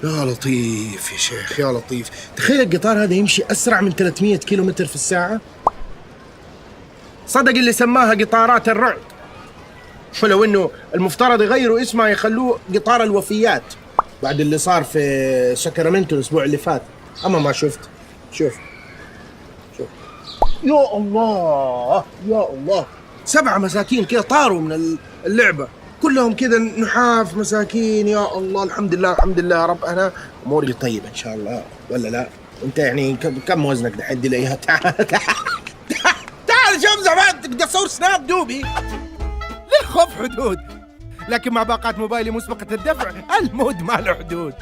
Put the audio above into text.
يا لطيف يا شيخ، يا لطيف. تخيل القطار هذا يمشي أسرع من 300 كيلومتر في الساعة. صدق اللي سماها قطارات الرعد، ولو انه المفترض يغيروا اسمها يخلوه قطار الوفيات بعد اللي صار في ساكرامنتو الاسبوع اللي فات. اما ما شفت. شوف شوف، يا الله يا الله، 7 مساكين كذا طاروا من اللعبة، كلهم كذا نحاف مساكين. يا الله، الحمد لله الحمد لله يا رب. انا اموري طيبة ان شاء الله، ولا لا؟ انت يعني كم وزنك دحين؟ دي لي تعال تعال شوف زمان تقدر تصور سناب دوبي. للخوف حدود، لكن مع باقات موبايلي مسبقة الدفع المود ما له حدود.